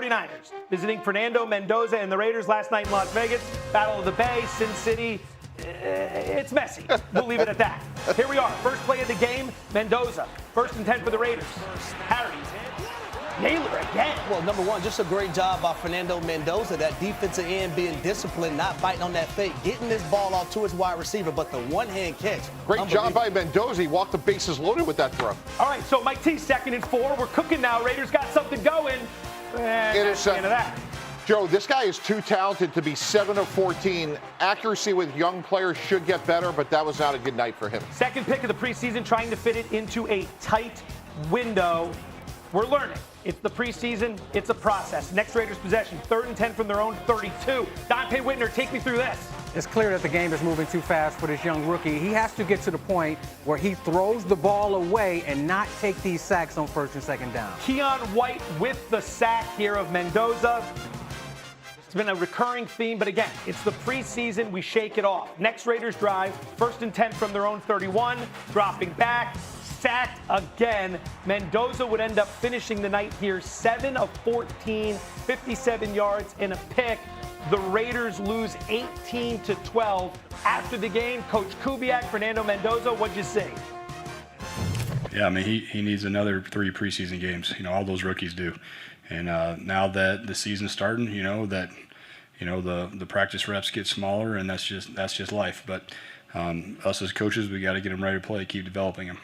49ers visiting Fernando Mendoza and the Raiders last night in Las Vegas. Battle of the Bay, Sin City. It's messy. We'll leave it at that. Here we are. First play of the game, Mendoza. 1st and 10 for the Raiders. Harry. Naylor again. Well, number one, just a great job by Fernando Mendoza. That defensive end being disciplined, not biting on that fake, getting this ball off to his wide receiver, but the one-hand catch. Great job by Mendoza. He walked the bases loaded with that throw. All right, so Mike T, 2nd and 4. We're cooking now. Raiders got something going. Interception. Of that. Joe, this guy is too talented to be 7 of 14. Accuracy with young players should get better, but that was not a good night for him. 2nd pick of the preseason, trying to fit it into a tight window. We're learning. It's the preseason. It's a process. Next Raiders possession, 3rd and 10 from their own 32. Dante Whitner, take me through this. It's clear that the game is moving too fast for this young rookie. He has to get to the point where he throws the ball away and not take these sacks on 1st and 2nd down. Keon White with the sack here of Mendoza. It's been a recurring theme, but again, it's the preseason. We shake it off. Next Raiders drive, 1st and 10 from their own 31, dropping back. Sacked again. Mendoza would end up finishing the night here 7 of 14, 57 yards and a pick. The Raiders lose 18-12. After the game, Coach Kubiak, Fernando Mendoza, what'd you see? Yeah, I mean, he needs another 3 preseason games. All those rookies do. And now that the season's starting, the practice reps get smaller, and that's just life. But us as coaches, we got to get them ready to play, keep developing them.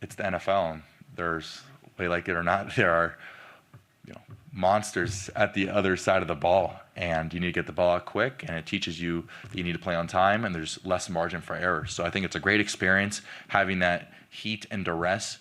It's the NFL, and there's, like it or not, there are monsters at the other side of the ball, and you need to get the ball out quick, and it teaches you that you need to play on time, and there's less margin for error. So I think it's a great experience having that heat and duress.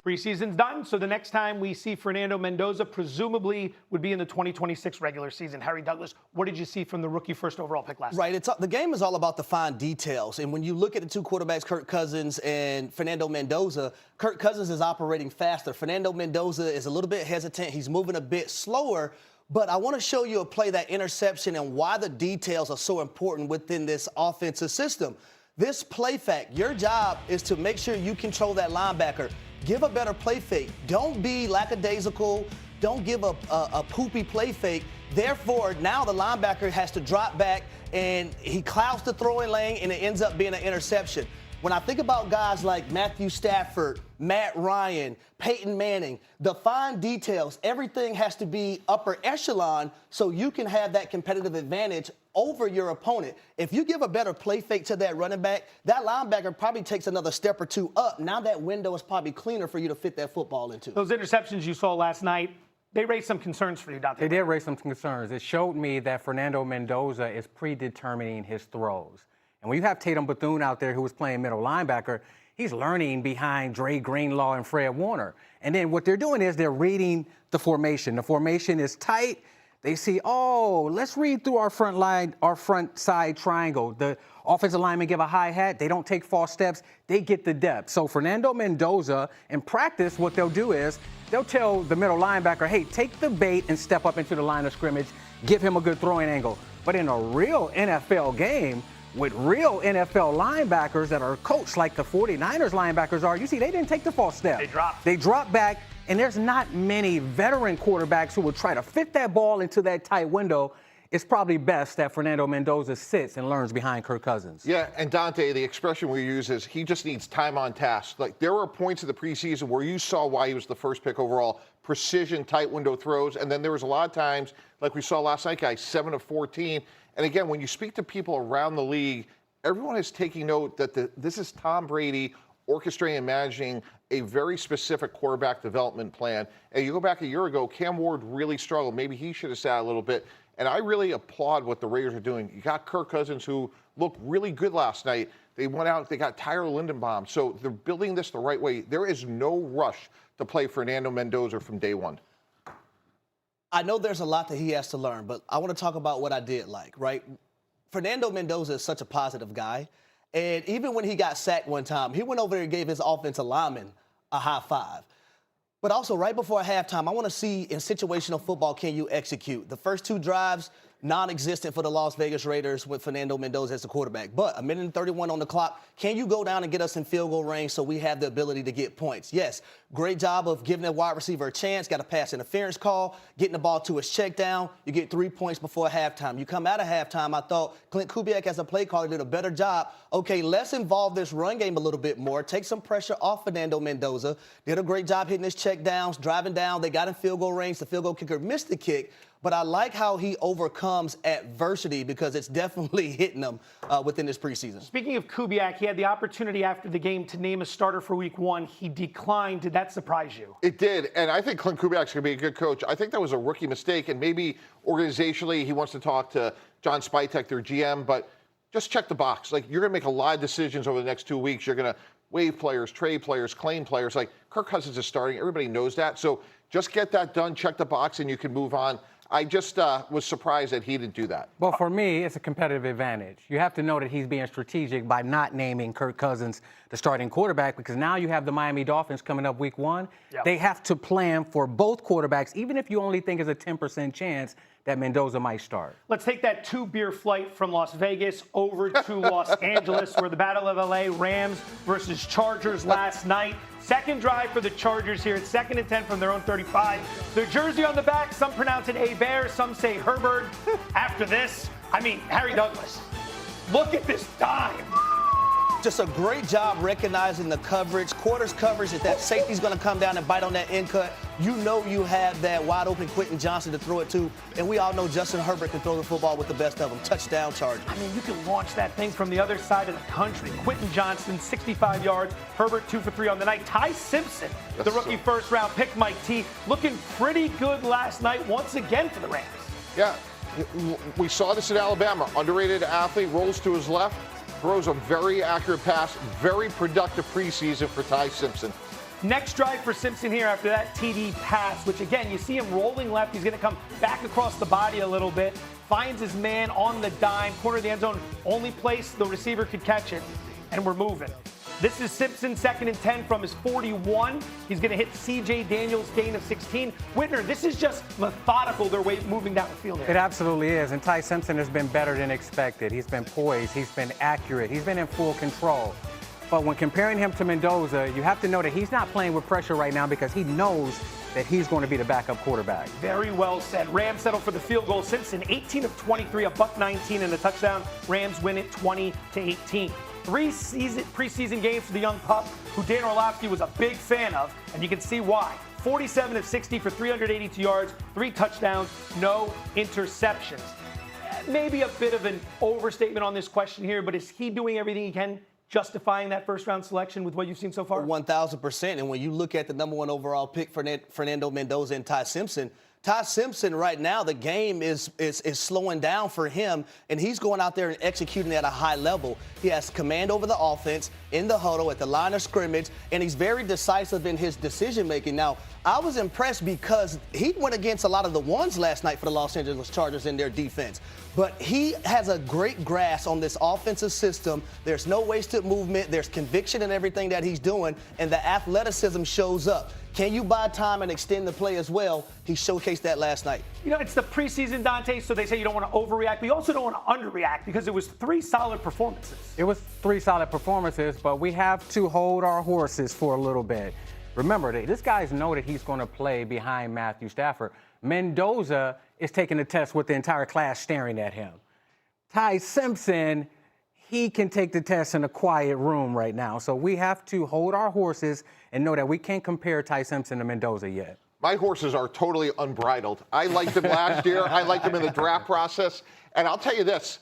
Preseason's done, so the next time we see Fernando Mendoza presumably would be in the 2026 regular season. Harry Douglas, what did you see from the rookie 1st overall pick last night? Right, the game is all about the fine details. And when you look at the 2 quarterbacks, Kirk Cousins and Fernando Mendoza, Kirk Cousins is operating faster. Fernando Mendoza is a little bit hesitant. He's moving a bit slower. But I want to show you a play, that interception, and why the details are so important within this offensive system. This play fact, your job is to make sure you control that linebacker. Give a better play fake. Don't be lackadaisical. Don't give a poopy play fake. Therefore, now the linebacker has to drop back, and he clouds the throwing lane, and it ends up being an interception. When I think about guys like Matthew Stafford, Matt Ryan, Peyton Manning, the fine details, everything has to be upper echelon so you can have that competitive advantage over your opponent. If you give a better play fake to that running back, that linebacker probably takes another step or 2 up. Now that window is probably cleaner for you to fit that football into. Those interceptions you saw last night, they raised some concerns for you, Dante. They did raise some concerns. It showed me that Fernando Mendoza is predetermining his throws. And when you have Tatum Bethune out there who was playing middle linebacker, he's learning behind Dre Greenlaw and Fred Warner. And then what they're doing is they're reading the formation. The formation is tight. They see, let's read through our front side triangle. The offensive linemen give a high hat. They don't take false steps. They get the depth. So Fernando Mendoza, in practice, what they'll do is they'll tell the middle linebacker, hey, take the bait and step up into the line of scrimmage. Give him a good throwing angle. But in a real NFL game, with real NFL linebackers that are coached like the 49ers linebackers are, you see, they didn't take the false step. They dropped back, and there's not many veteran quarterbacks who will try to fit that ball into that tight window. It's probably best that Fernando Mendoza sits and learns behind Kirk Cousins. Yeah, and Dante, the expression we use is he just needs time on task. Like, there were points of the preseason where you saw why he was the 1st pick overall, precision, tight window throws, and then there was a lot of times, like we saw last night, guys, 7 of 14. And again, when you speak to people around the league, everyone is taking note that this is Tom Brady orchestrating and managing a very specific quarterback development plan. And you go back a year ago, Cam Ward really struggled. Maybe he should have sat a little bit. And I really applaud what the Raiders are doing. You got Kirk Cousins, who looked really good last night. They went out, they got Tyler Lindenbaum. So they're building this the right way. There is no rush to play Fernando Mendoza from day one. I know there's a lot that he has to learn, but I want to talk about what I did like, right? Fernando Mendoza is such a positive guy. And even when he got sacked one time, he went over there and gave his offensive lineman a high five. But also, right before halftime, I want to see in situational football, can you execute? The first 2 drives, non-existent for the Las Vegas Raiders with Fernando Mendoza as the quarterback. But a minute and 31 on the clock. Can you go down and get us in field goal range so we have the ability to get points? Yes. Great job of giving the wide receiver a chance. Got a pass interference call, getting the ball to his check down. You get 3 points before halftime. You come out of halftime, I thought Clint Kubiak as a play caller did a better job. Okay, let's involve this run game a little bit more. Take some pressure off Fernando Mendoza. Did a great job hitting his check downs, driving down. They got in field goal range. The field goal kicker missed the kick. But I like how he overcomes adversity because it's definitely hitting him within this preseason. Speaking of Kubiak, he had the opportunity after the game to name a starter for Week 1. He declined. Did that surprise you? It did, and I think Clint Kubiak's going to be a good coach. I think that was a rookie mistake, and maybe organizationally he wants to talk to John Spytek, their GM, but just check the box. Like, you're going to make a lot of decisions over the next 2 weeks. You're going to waive players, trade players, claim players. Like, Kirk Cousins is starting. Everybody knows that. So just get that done, check the box, and you can move on. I just was surprised that he didn't do that. Well, for me, it's a competitive advantage. You have to know that he's being strategic by not naming Kirk Cousins the starting quarterback, because now you have the Miami Dolphins coming up Week 1. Yep. They have to plan for both quarterbacks, even if you only think there's a 10% chance that Mendoza might start. Let's take that 2-beer flight from Las Vegas over to Los Angeles, where the Battle of LA, Rams versus Chargers last night. Second drive for the Chargers here. It's 2nd and 10 from their own 35. Their jersey on the back, some pronounce it A-Bear, some say Herbert. After this, I mean, Harry Douglas. Look at this dime. Just a great job recognizing the coverage, quarters coverage, that safety's going to come down and bite on that end cut. You know you have that wide open Quentin Johnson to throw it to, and we all know Justin Herbert can throw the football with the best of them. Touchdown Chargers. I mean, you can launch that thing from the other side of the country. Quentin Johnson, 65 yards. Herbert, 2 for 3 on the night. Ty Simpson, the rookie first-round pick, Mike T, looking pretty good last night once again for the Rams. Yeah, we saw this in Alabama. Underrated athlete, rolls to his left, throws a very accurate pass. Very productive preseason for Ty Simpson. Next drive for Simpson here after that TD pass, which again, you see him rolling left. He's going to come back across the body a little bit. Finds his man on the dime, corner of the end zone. Only place the receiver could catch it. And we're moving. This is Simpson, 2nd and 10 from his 41. He's going to hit C.J. Daniels' gain of 16. Whitner, this is just methodical, their way moving down the field here. It absolutely is. And Ty Simpson has been better than expected. He's been poised. He's been accurate. He's been in full control. But when comparing him to Mendoza, you have to know that he's not playing with pressure right now because he knows that he's going to be the backup quarterback. Very well said. Rams settle for the field goal. Simpson, 18 of 23, $119 and a touchdown. Rams win it 20-18. 3 preseason games for the young pup, who Dan Orlovsky was a big fan of, and you can see why. 47 of 60 for 382 yards, 3 touchdowns, no interceptions. Maybe a bit of an overstatement on this question here, but is he doing everything he can, justifying that first-round selection with what you've seen so far? 1,000%. And when you look at the number 1 overall pick, Fernando Mendoza and Ty Simpson right now, the game is slowing down for him, and he's going out there and executing at a high level. He has command over the offense, in the huddle, at the line of scrimmage, and he's very decisive in his decision-making. Now, I was impressed because he went against a lot of the ones last night for the Los Angeles Chargers in their defense. But he has a great grasp on this offensive system. There's no wasted movement. There's conviction in everything that he's doing, and the athleticism shows up. Can you buy time and extend the play as well? He showcased that last night. You know, it's the preseason, Dante, so they say you don't want to overreact, but you also don't want to underreact because it was 3 solid performances. It was 3 solid performances, but we have to hold our horses for a little bit. Remember, this guy's know that he's going to play behind Matthew Stafford. Mendoza is taking the test with the entire class staring at him. Ty Simpson, he can take the test in a quiet room right now. So we have to hold our horses and know that we can't compare Ty Simpson to Mendoza yet. My horses are totally unbridled. I liked him last year. I liked him in the draft process. And I'll tell you this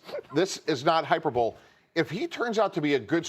is not hyperbole. If he turns out to be a good